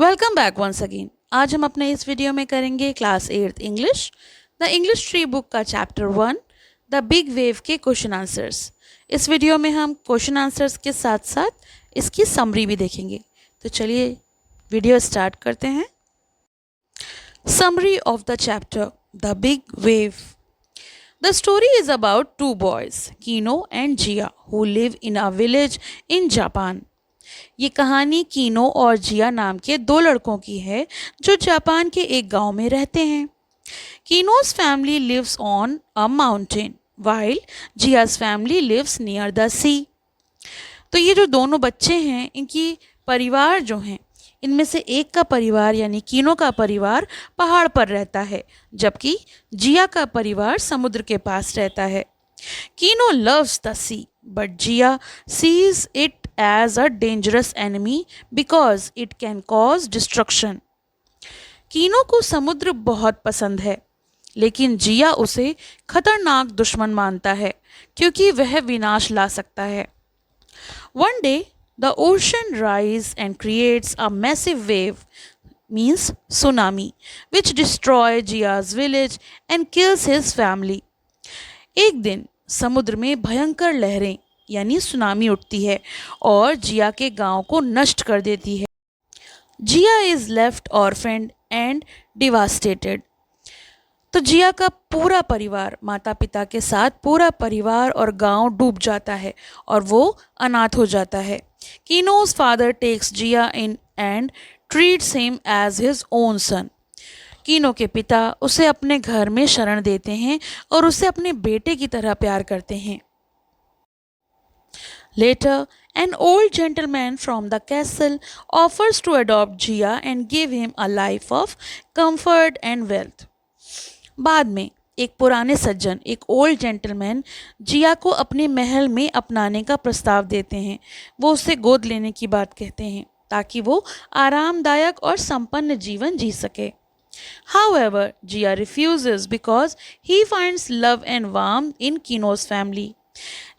Welcome back once again. आज हम अपने इस वीडियो में करेंगे class 8th English the English tree book का चैप्टर 1 द बिग वेव के क्वेश्चन आंसर्स। इस वीडियो में हम क्वेश्चन आंसर्स के साथ साथ इसकी समरी भी देखेंगे। तो चलिए वीडियो स्टार्ट करते हैं। Summary of the chapter the big wave. The story is about two boys, Kino and Jia, who live in a village in Japan. ये कहानी कीनो और जिया नाम के दो लड़कों की है जो जापान के एक गांव में रहते हैं। Kino's family lives on a mountain while Jiya's family lives near the sea. तो ये जो दोनों बच्चे हैं इनकी परिवार जो हैं इनमें से एक का परिवार यानी कीनो का परिवार पहाड़ पर रहता है, जबकि जिया का परिवार समुद्र के पास रहता है। कीनो loves the sea, but Jia sees it as a dangerous enemy because it can cause destruction. कीनो को समुद्र बहुत पसंद है, लेकिन जिया उसे खतरनाक दुश्मन मानता है क्योंकि वह विनाश ला सकता है। One day, the ocean rises and creates a massive wave, means tsunami, which destroys Jia's village and kills his family. एक दिन समुद्र में भयंकर लहरें यानी सुनामी उठती है और जिया के गांव को नष्ट कर देती है। Jiya is left orphaned and devastated. तो जिया का पूरा परिवार, माता पिता के साथ पूरा परिवार और गांव डूब जाता है और वो अनाथ हो जाता है। Kino's father takes Jiya in and treats him as his own son. Kino के पिता उसे अपने घर में शरण देते हैं और उसे अपने बेटे की तरह प्यार करते हैं। Later, an old gentleman from the castle offers to adopt Jia and give him a life of comfort and wealth. बाद में एक पुराने सज्जन, एक ओल्ड जेंटलमैन जिया को अपने महल में अपनाने का प्रस्ताव देते हैं। वो उसे गोद लेने की बात कहते हैं ताकि वो आरामदायक और संपन्न जीवन जी सके। However, Jia refuses because he finds love and warmth in Kino's family.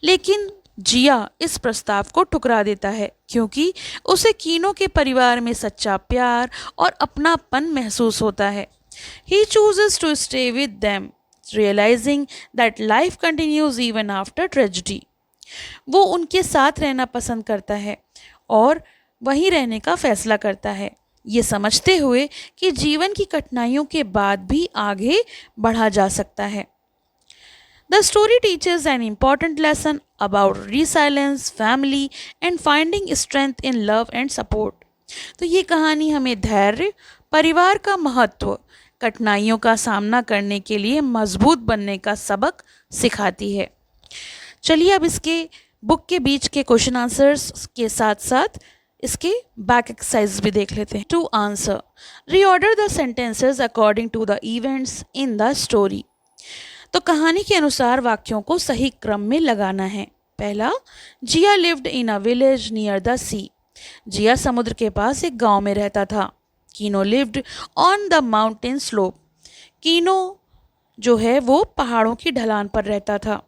लेकिन जिया इस प्रस्ताव को ठुकरा देता है क्योंकि उसे कीनो के परिवार में सच्चा प्यार और अपनापन महसूस होता है। He chooses to stay with them, realizing that life continues even after tragedy. वो उनके साथ रहना पसंद करता है और वहीं रहने का फैसला करता है, ये समझते हुए कि जीवन की कठिनाइयों के बाद भी आगे बढ़ा जा सकता है। The story teaches an important lesson about resilience, family and finding strength in love and support. तो ये कहानी हमें धैर्य, परिवार का महत्व, कठिनाइयों का सामना करने के लिए मजबूत बनने का सबक सिखाती है। चलिए अब इसके बुक के बीच के क्वेश्चन आंसर्स के साथ साथ इसके बैक एक्सरसाइज भी देख लेते हैं। To answer, reorder the sentences according to the events in the story. तो कहानी के अनुसार वाक्यों को सही क्रम में लगाना है। पहला, Jiya lived in a village near the sea. Jiya समुद्र के पास एक गांव में रहता था। Kino lived on the mountain slope. Kino जो है वो पहाड़ों की ढलान पर रहता था।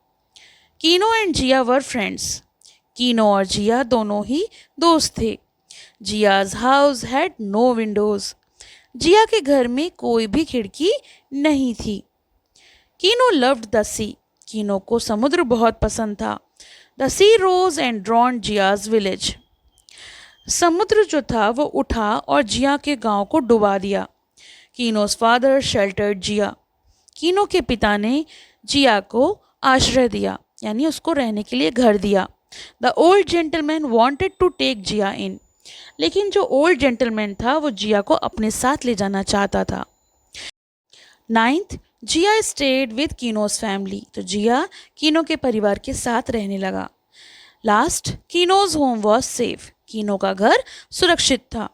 कीनो एंड जिया वर फ्रेंड्स। कीनो और जिया दोनों ही दोस्त थे। जियाज हाउस हैड नो विंडोज। जिया के घर में कोई भी खिड़की नहीं थी। कीनो लव्ड द सी। कीनो को समुद्र बहुत पसंद था। The sea rose and drowned Jia's village. समुद्र जो था वो उठा और जिया के गांव को डुबा दिया। कीनोज फादर शेल्टर्ड जिया। कीनो के पिता ने जिया को आश्रय दिया यानी उसको रहने के लिए घर दिया। The old gentleman wanted to take Jiya in. लेकिन जो ओल्ड जेंटलमैन था वो जिया को अपने साथ ले जाना चाहता था। Ninth, Jiya stayed with Kino's family. तो जिया कीनो के परिवार के साथ रहने लगा। Last, Kino's home was safe. Kino का घर सुरक्षित था।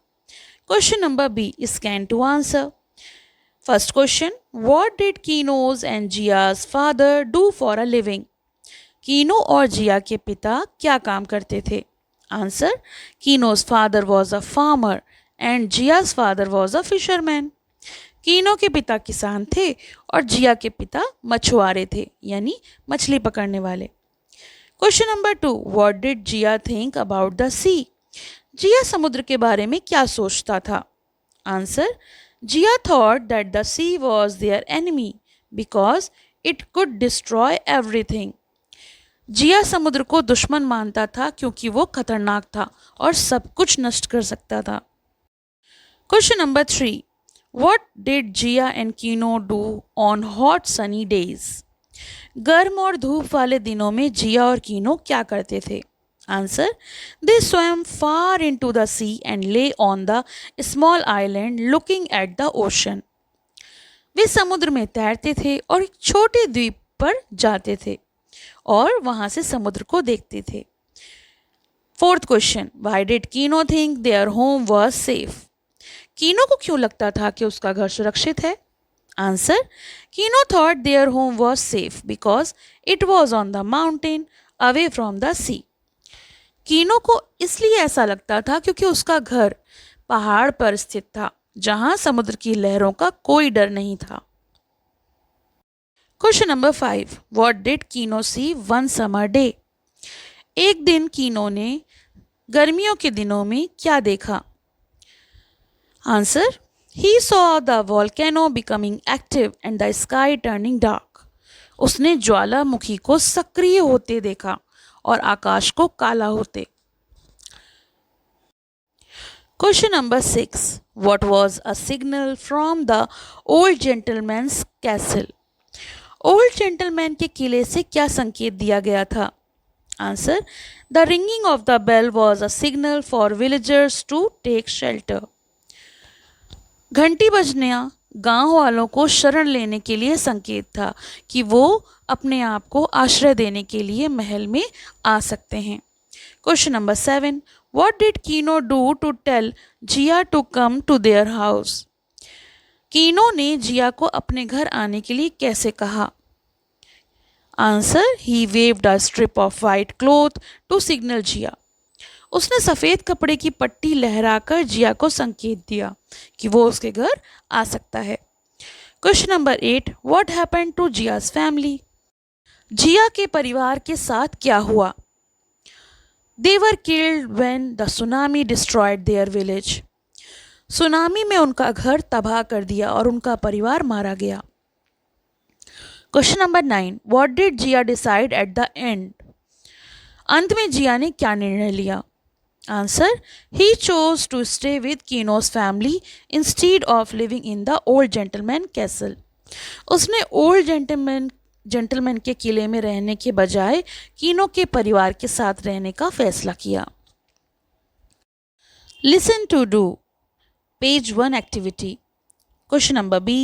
Question number B is can to answer. First question, what did Kino's and Jiya's father do for a living. Kino और जिया के पिता क्या काम करते थे। Answer, Kino's father was a farmer and Jiya's father was a fisherman. कीनो के पिता किसान थे और जिया के पिता मछुआरे थे यानी मछली पकड़ने वाले। Question number 2, what did Jiya think about the sea. Jiya समुद्र के बारे में क्या सोचता था। Answer. Jia thought that the sea was their enemy because it could destroy everything. जिया समुद्र को दुश्मन मानता था क्योंकि वो खतरनाक था और सब कुछ नष्ट कर सकता था. Question number 3. What did Jia and Kino do on hot sunny days? गर्म और धूप वाले दिनों में जिया और कीनो क्या करते थे? Answer. They swam far into the sea and lay on the small island looking at the ocean. वे समुद्र में तैरते थे और एक छोटे द्वीप पर जाते थे और वहां से समुद्र को देखते थे. Fourth question. Why did Kino think their home was safe? Kino को क्यों लगता था कि उसका घर सुरक्षित है? Answer. Kino thought their home was safe because it was on the mountain away from the sea. Kino को इसलिए ऐसा लगता था क्योंकि उसका घर पहाड़ पर स्थित था जहां समुद्र की लहरों का कोई डर नहीं था. Question number 5. What did Kino see one summer day? एक दिन कीनो ने गर्मियों के दिनों में क्या देखा? Answer. He saw the volcano becoming active and the sky turning dark. उसने ज्वालामुखी को सक्रिय होते देखा और आकाश को काला होते. Question number 6. What was a signal from the old gentleman's castle? Old gentleman के किले से क्या संकेत दिया गया था? Answer. The ringing of the bell was a signal for villagers to take shelter. घंटी बजना गांव वालों को शरण लेने के लिए संकेत था कि वो अपने आप को आश्रय देने के लिए महल में आ सकते हैं. Question number 7. What did Kino do to tell Jiya to come to their house? Kino ने जिया को अपने घर आने के लिए कैसे कहा? Answer. He waved a strip of white cloth to signal Jiya. उसने सफ़ेद कपड़े की पट्टी लहराकर जिया को संकेत दिया कि वो उसके घर आ सकता है. Question number 8. What happened to Jiya's family? Jiya के परिवार के साथ क्या हुआ? They were killed when the tsunami destroyed their village. Tsunami में उनका घर तबाह कर दिया और उनका परिवार मारा गया. Question number 9. What did Jiya decide at the end? अंत में जिया ने क्या निर्णय लिया? Answer. He chose to stay with Kino's family instead of living in the old gentleman castle. उसने ओल्ड जेंटलमैन के किले में रहने के बजाय कीनो के परिवार के साथ रहने का फैसला किया. Listen to do. Page 1 activity. Question number B.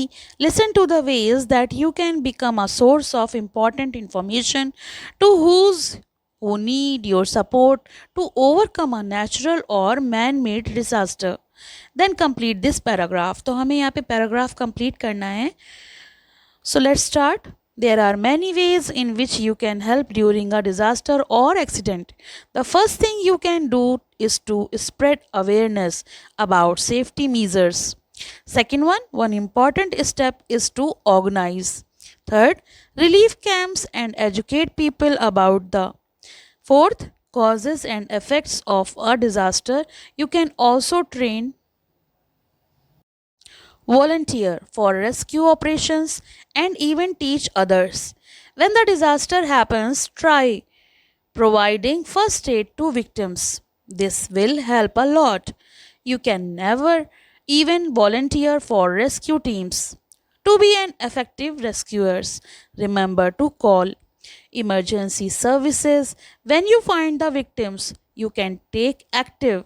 Listen to the ways that you can become a source of important information to who need your support to overcome a natural or man-made disaster. Then complete this paragraph. तो हमें यहाँ पे paragraph complete करना है. So let's start. There are many ways in which you can help during a disaster or accident. The first thing you can do is to spread awareness about safety measures. Second one important step is to organize. Third, relief camps and educate people about the. Fourth, causes and effects of a disaster. You can also train volunteer for rescue operations and even teach others. When the disaster happens, try providing first aid to victims. This will help a lot. You can never even volunteer for rescue teams. To be an effective rescuers, remember to call emergency services when you find the victims. You can take active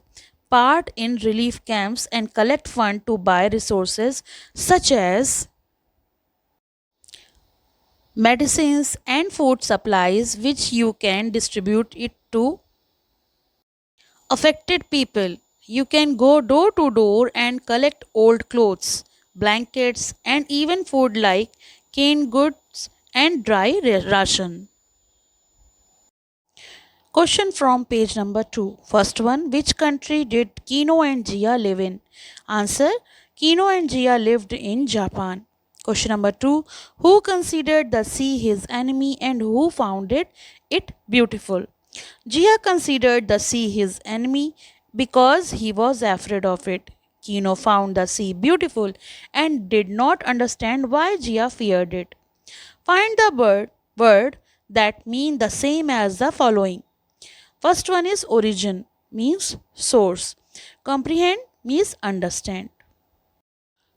part in relief camps and collect funds to buy resources such as medicines and food supplies, which you can distribute it to affected people. You can go door to door and collect old clothes, blankets, and even food like canned goods and dry ration. Question from page number 2. First one. Which country did Kino and Jiya live in? Answer. Kino and Jiya lived in Japan. Question number 2. Who considered the sea his enemy and who found it beautiful? Jiya considered the sea his enemy because he was afraid of it. Kino found the sea beautiful and did not understand why Jia feared it. Find the word that mean the same as the following. First one is origin, means source. Comprehend means understand.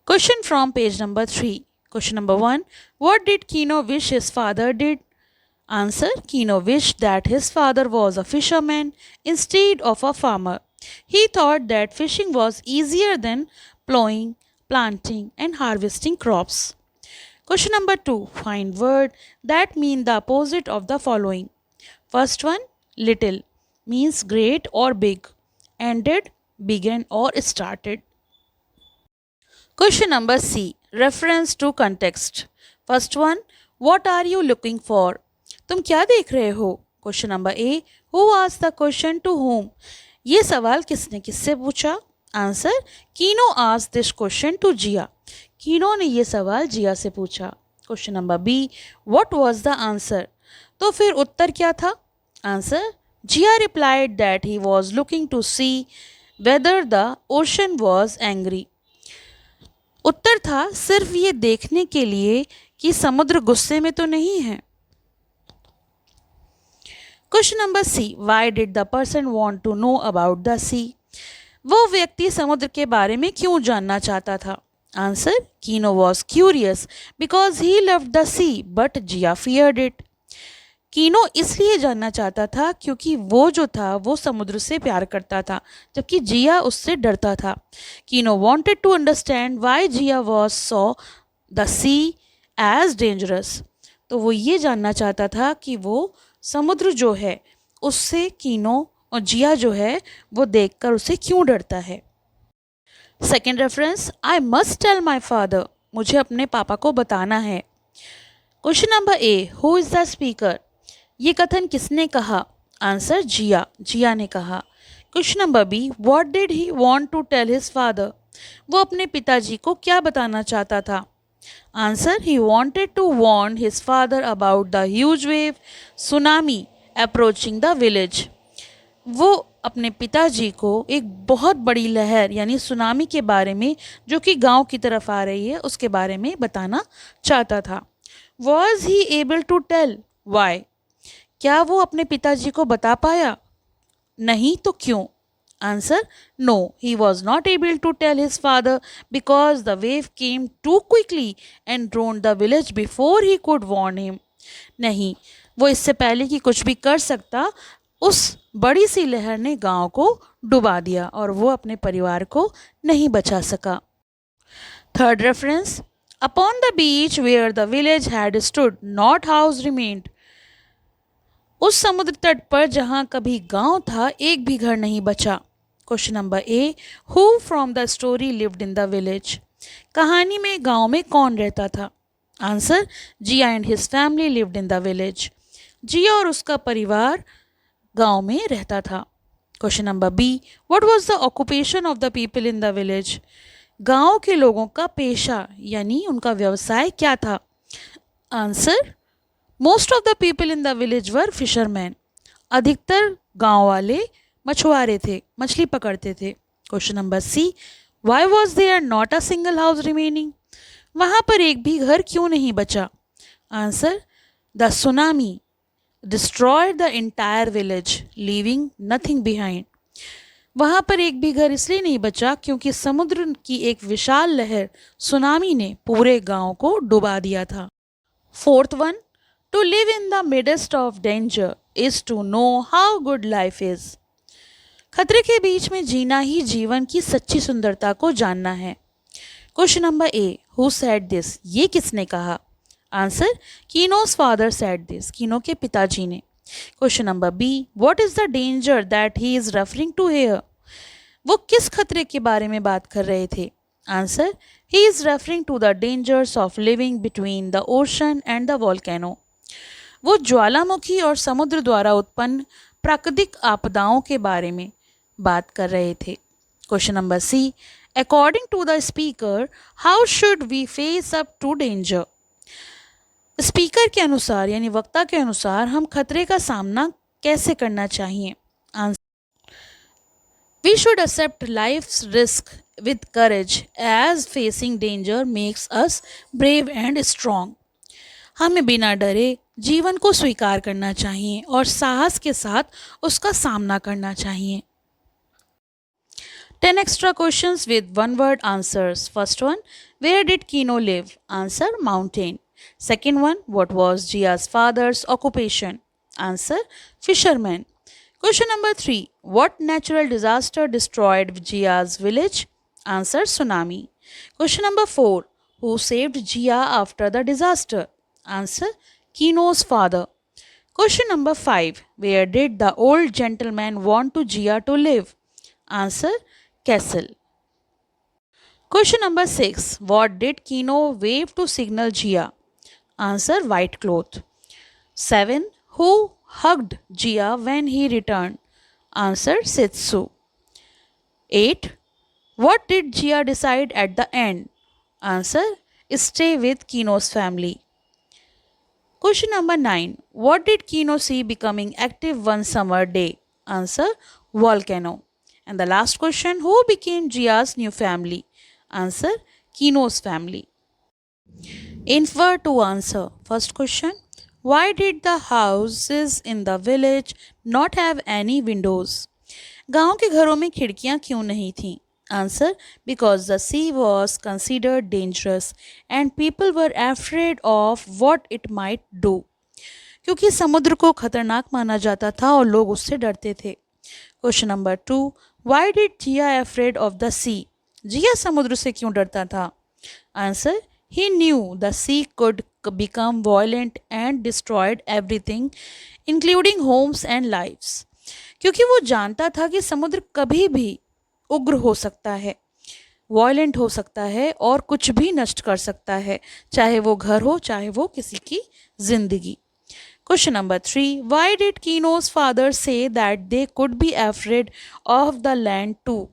Question from page number 3. Question number 1. What did Kino wish his father did? Answer. Kino wished that his father was a fisherman instead of a farmer. He thought that fishing was easier than plowing, planting, and harvesting crops. Question number 2. Find word that mean the opposite of the following. First one, little, means great or big. Ended, began or started. Question number C. Reference to context. First one, what are you looking for? तुम क्या देख रहे हो? Question number A. Who asked the question to whom? ये सवाल किसने किससे पूछा? Answer. Kino asked this question to Jia. कीनो ने ये सवाल जिया से पूछा. Question number B. What was the answer? तो फिर उत्तर क्या था? Answer. Jia replied that he was looking to see whether the ocean was angry. उत्तर था सिर्फ ये देखने के लिए कि समुद्र गुस्से में तो नहीं है. Question number C. Why did the person want to know about the sea? वो व्यक्ति समुद्र के बारे में क्यों जानना चाहता था? Answer. Kino was curious because he loved the sea but Jiya feared it. Kino इसलिए जानना चाहता था क्योंकि वो जो था वो समुद्र से प्यार करता था जबकि जिया उससे डरता था. Kino wanted to understand why Jiya was saw the sea as dangerous. तो वो ये जानना चाहता था कि वो समुद्र जो है उससे कीनो और जिया जो है वो देखकर उसे क्यों डरता है. Second reference. I must tell my father. मुझे अपने पापा को बताना है. Question number A. Who is the speaker? ये कथन किसने कहा? आंसर. जिया. जिया ने कहा. Question number B. What did he want to tell his father? वो अपने पिताजी को क्या बताना चाहता था? Answer. He wanted to warn his father about the huge wave tsunami approaching the village. वो अपने पिताजी को एक बहुत बड़ी लहर यानी सुनामी के बारे में जो कि गांव की तरफ आ रही है उसके बारे में बताना चाहता था. Was he able to tell? Why? क्या वो अपने पिताजी को बता पाया? नहीं तो क्यों? Answer. No, he was not able to tell his father because the wave came too quickly and drowned the village before he could warn him. नहीं, वो इससे पहले कि कुछ भी कर सकता उस बड़ी सी लहर ने गांव को डुबा दिया और वो अपने परिवार को नहीं बचा सका. Third reference. Upon the beach where the village had stood not house remained. उस समुद्र तट पर जहाँ कभी गांव था एक भी घर नहीं बचा. Question number A. Who from the story lived in the village? कहानी में गांव में कौन रहता था? Answer. Jiya and his family lived in the village. Jiya और उसका परिवार गांव में रहता था. Question number B. What was the occupation of the people in the village? गांव के लोगों का पेशा यानी उनका व्यवसाय क्या था? Answer. Most of the people in the village were fisherman. अधिकतर गांव वाले मछुआरे थे, मछली पकड़ते थे. Question number C. Why was there not a single house remaining? वहाँ पर एक भी घर क्यों नहीं बचा? Answer. The tsunami destroyed the entire village, leaving nothing behind. वहाँ पर एक भी घर इसलिए नहीं बचा क्योंकि समुद्र की एक विशाल लहर सुनामी ने पूरे गांव को डुबा दिया था. Fourth one. To live in the midst of danger is to know how good life is. खतरे के बीच में जीना ही जीवन की सच्ची सुंदरता को जानना है. Question number A. Who said this? ये किसने कहा? Answer. Kino's father said this. Kino के पिताजी ने. Question number B. What is the danger that he is referring to here? वो किस खतरे के बारे में बात कर रहे थे? Answer. He is referring to the dangers of living between the ocean and the volcano. वो ज्वालामुखी और समुद्र द्वारा उत्पन्न प्राकृतिक आपदाओं के बारे में बात कर रहे थे. Question number C. According to the speaker how should we face up to danger? Speaker के अनुसार यानी वक्ता के अनुसार हम खतरे का सामना कैसे करना चाहिए? Answer. We should accept life's risk with courage as facing danger makes us brave and strong. हमें बिना डरे जीवन को स्वीकार करना चाहिए और साहस के साथ उसका सामना करना चाहिए. 10 extra questions with one word answers. First one, where did Kino live? Answer, mountain. Second one, what was Jia's father's occupation? Answer, fisherman. Question number 3, what natural disaster destroyed Jia's village? Answer, tsunami. Question number 4, who saved Jia after the disaster? Answer, Kino's father. Question number 5, where did the old gentleman want to Jia to live? Answer, castle. Question number 6, what did Kino wave to signal Jia? Answer, white cloth. 7, who hugged Jia when he returned? Answer, Setsu. 8, what did Jia decide at the end? Answer, stay with Kino's family. Question number 9, what did Kino see becoming active one summer day? Answer, volcano. And the last question, who became Jia's new family? Answer, Kino's family. Infer to answer. First question, why did the houses in the village not have any windows? गांव के घरों में खिड़कियां क्यों नहीं थीं? Answer, because the sea was considered dangerous and people were afraid of what it might do. क्योंकि समुद्र को खतरनाक माना जाता था और लोग उससे डरते थे. Question number 2, why did Jia afraid of the sea? जिया समुद्र से क्यों डरता था? Answer, he knew the sea could become violent and destroyed everything, including homes and lives. क्योंकि वो जानता था कि समुद्र कभी भी उग्र हो सकता है, वॉयलेंट हो सकता है और कुछ भी नष्ट कर सकता है, चाहे वो घर हो चाहे वो किसी की जिंदगी. Question number 3, why did Kino's father say that they could be afraid of the land too?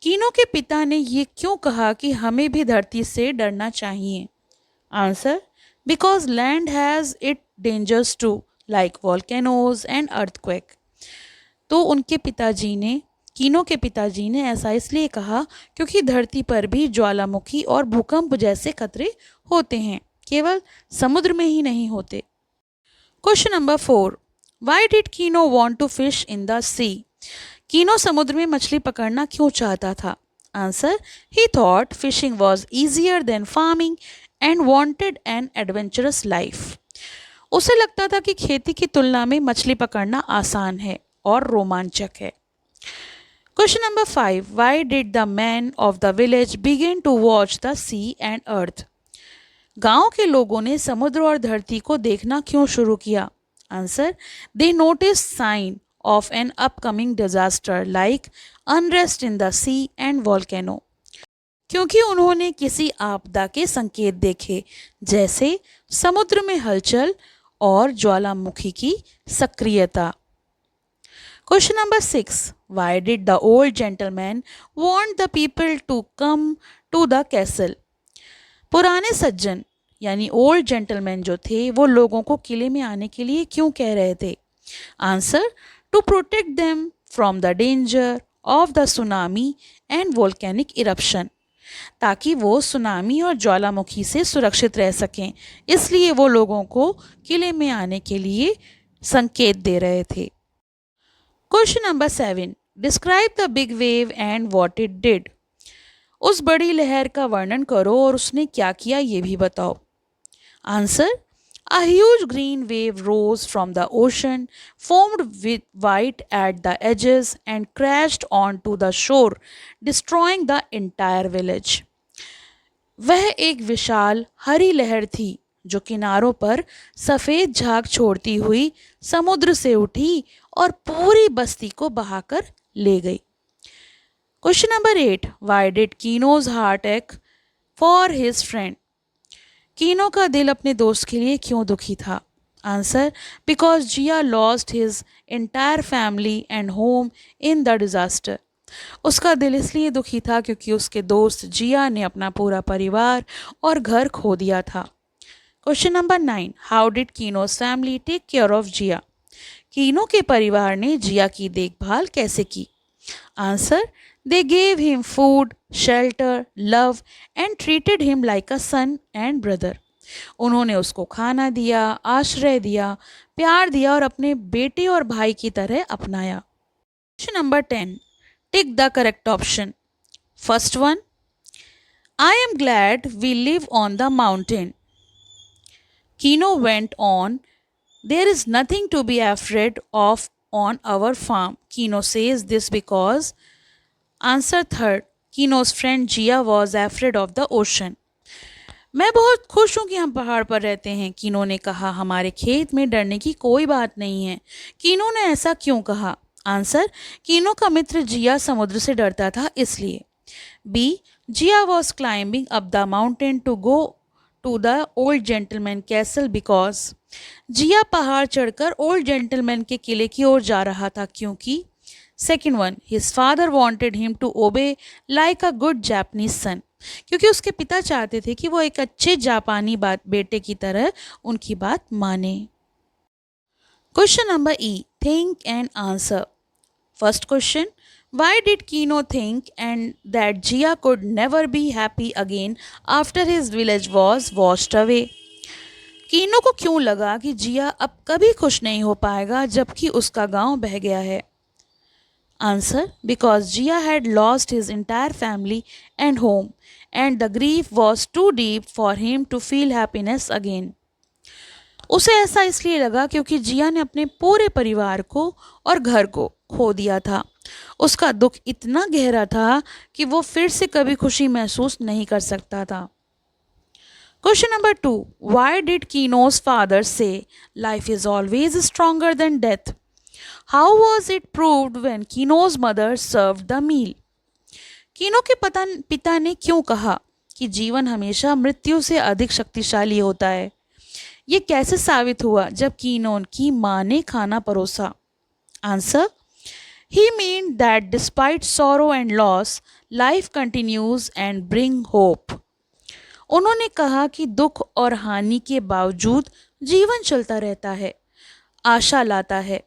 कीनो के पिता ने ये क्यों कहा कि हमें भी धरती से डरना चाहिए? Answer, because land has it dangers too like volcanoes and earthquake. तो उनके पिताजी ने, कीनो के पिताजी ने ऐसा इसलिए कहा क्योंकि धरती पर भी ज्वालामुखी और भूकंप जैसे खतरे होते हैं, केवल समुद्र में ही नहीं होते. Question number 4, why did Kino want to fish in the sea? Kino समुद्र में मछली पकड़ना क्यों चाहता था? Answer, he thought fishing was easier than farming and wanted an adventurous life. उसे लगता था कि खेती की तुलना में मछली पकड़ना आसान है और रोमांचक है. Question number 5, why did the man of the village begin to watch the sea and earth? गांव के लोगों ने समुद्र और धरती को देखना क्यों शुरू किया? Answer, they notice sign of an upcoming disaster like unrest in the sea and volcano. क्योंकि उन्होंने किसी आपदा के संकेत देखे, जैसे समुद्र में हलचल और ज्वालामुखी की सक्रियता. Question number 6, why did the old gentleman want the people to come to the castle? पुराने सज्जन यानी ओल्ड जेंटलमैन जो थे वो लोगों को किले में आने के लिए क्यों कह रहे थे? Answer, to protect them from the danger of the tsunami and volcanic eruption. ताकि वो सुनामी और ज्वालामुखी से सुरक्षित रह सकें, इसलिए वो लोगों को किले में आने के लिए संकेत दे रहे थे. Question number 7, describe the big wave and what it did. उस बड़ी लहर का वर्णन करो और उसने क्या किया ये भी बताओ. Answer, a huge green wave rose from the ocean, foamed with white at the edges and crashed onto the shore, destroying the entire village. वह एक विशाल हरी लहर थी जो किनारों पर सफ़ेद झाग छोड़ती हुई समुद्र से उठी और पूरी बस्ती को बहाकर ले गई. Question number 8, why did Kino's heart ache for his friend? कीनो का दिल अपने दोस्त के लिए क्यों दुखी था? Answer, because Jia lost his entire family and home in the disaster. उसका दिल इसलिए दुखी था क्योंकि उसके दोस्त जिया ने अपना पूरा परिवार और घर खो दिया था. Question number 9, how did Kino's family take care of Jiya? Kino के परिवार ने जिया की देखभाल कैसे की? Answer: they gave him food, shelter, love and treated him like a son and brother. उन्होंने उसको खाना दिया, आश्रय दिया, प्यार दिया और अपने बेटे और भाई की तरह अपनाया. Question number 10. Tick the correct option. First one, I am glad we live on the mountain. Kino went on, there is nothing to be afraid of on our farm. Kino says this because answer third, Kino's friend Jia was afraid of the ocean. मैं बहुत खुश हूँ कि हम पहाड़ पर रहते हैं. कीनो ने कहा, हमारे खेत में डरने की कोई बात नहीं है. कीनो ने ऐसा क्यों कहा? आंसर: कीनो का मित्र जिया समुद्र से डरता था इसलिए. B, Jiya was climbing up the mountain to go to the old gentleman castle because. Jiya पहाड़ चढ़कर ओल्ड जेंटलमैन के किले की ओर जा रहा था क्योंकि. Second one, his father wanted him to obey like a good Japanese son. क्योंकि उसके पिता चाहते थे कि वो एक अच्छे जापानी बेटे की तरह उनकी बात माने. Question number E, think and answer. First question, why did Kino think and that Jia could never be happy again after his village was washed away? कीनो को क्यों लगा कि जिया अब कभी खुश नहीं हो पाएगा जबकि उसका गांव बह गया है? Answer: because Jia had lost his entire family and home and the grief was too deep for him to feel happiness again. उसे ऐसा इसलिए लगा क्योंकि जिया ने अपने पूरे परिवार को और घर को खो दिया था. उसका दुख इतना गहरा था कि वो फिर से कभी खुशी महसूस नहीं कर सकता था. Question number 2, why did Kino's father say life is always stronger than death? How was it proved when Kino's mother served the meal? Kino के पिता ने क्यों कहा कि जीवन हमेशा मृत्यु से अधिक शक्तिशाली होता है? ये कैसे साबित हुआ जब कीनो की माँ ने खाना परोसा? Answer: he meant that despite sorrow and loss, life continues and bring hope. उन्होंने कहा कि दुख और हानि के बावजूद जीवन चलता रहता है, आशा लाता है.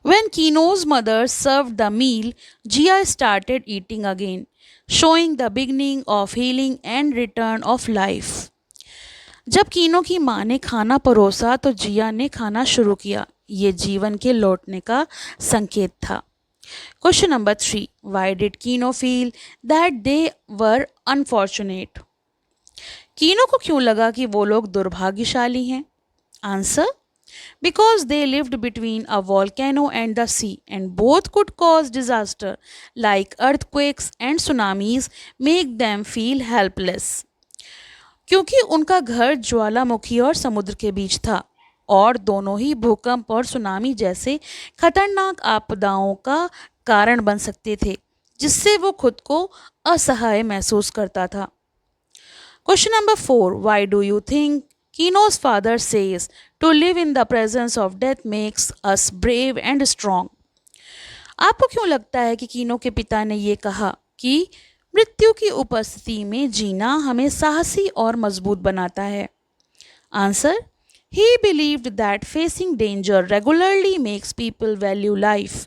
When Kino's mother served the meal, Jia started eating again, showing the beginning of healing and return of life. जब कीनो की माँ ने खाना परोसा तो जिया ने खाना शुरू किया. ये जीवन के लौटने का संकेत था. Question number 3, why did Kino feel that they were unfortunate? Kino को क्यों लगा कि वो लोग दुर्भाग्यशाली हैं? Answer: because they lived between a volcano and the sea and both could cause disaster like earthquakes and tsunamis make them feel helpless. क्योंकि उनका घर ज्वालामुखी और समुद्र के बीच था और दोनों ही भूकंप और सुनामी जैसे खतरनाक आपदाओं का कारण बन सकते थे जिससे वो खुद को असहाय महसूस करता था. Question number 4, why do you think Kino's father says to live in the presence of death makes us brave and strong? आपको क्यों लगता है कि कीनो के पिता ने ये कहा कि मृत्यु की उपस्थिति में जीना हमें साहसी और मजबूत बनाता है? Answer: he believed that facing danger regularly makes people value life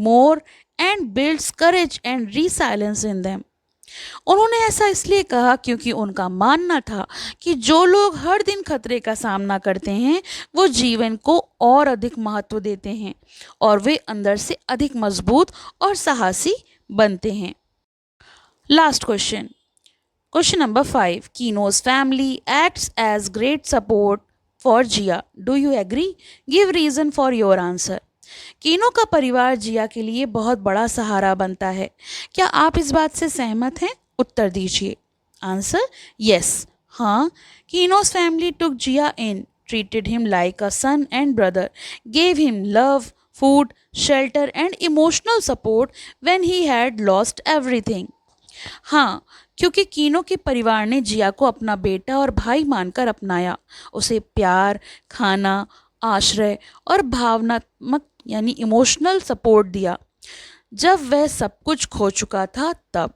more and builds courage and resilience in them. उन्होंने ऐसा इसलिए कहा क्योंकि उनका मानना था कि जो लोग हर दिन खतरे का सामना करते हैं वो जीवन को और अधिक महत्व देते हैं और वे अंदर से अधिक मजबूत और साहसी बनते हैं. लास्ट क्वेश्चन, क्वेश्चन नंबर 5, कीनोज family acts as great support for Jia. Do you agree? Give reason for your answer. कीनो का परिवार जिया के लिए बहुत बड़ा सहारा बनता है. क्या आप इस बात से सहमत हैं? उत्तर दीजिए. Answer: yes. हाँ, kinnows family took Jiya in, treated him like a son and brother, gave him love, food, shelter and emotional support when he had lost everything. हाँ, क्योंकि कीनो के परिवार ने जिया को अपना बेटा और भाई मानकर अपनाया, उसे प्यार, खाना, आश्रय और भावनात्मक यानी इमोशनल सपोर्ट दिया जब वह सब कुछ खो चुका था तब.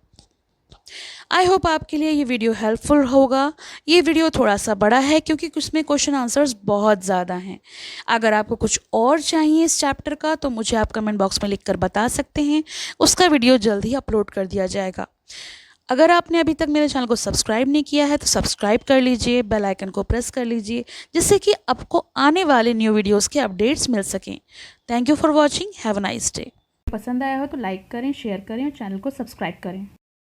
आई होप आपके लिए ये वीडियो हेल्पफुल होगा। ये वीडियो थोड़ा सा बड़ा है क्योंकि उसमें क्वेश्चन आंसर्स बहुत ज़्यादा हैं। अगर आपको कुछ और चाहिए इस चैप्टर का तो मुझे आप कमेंट बॉक्स में लिखकर बता सकते हैं, उसका वीडियो जल्द ही अपलोड कर दिया जाएगा। अगर आपने अभी तक मेरे चैनल को सब्सक्राइब नहीं किया है तो सब्सक्राइब कर लीजिए, बेल आइकन को प्रेस कर लीजिए, जिससे कि आपको आने वाले न्यू वीडियोज़ के अपडेट्स मिल सकें। Thank you for watching, have a nice day. पसंद आया हो तो लाइक करें, शेयर करें और चैनल को सब्सक्राइब करें।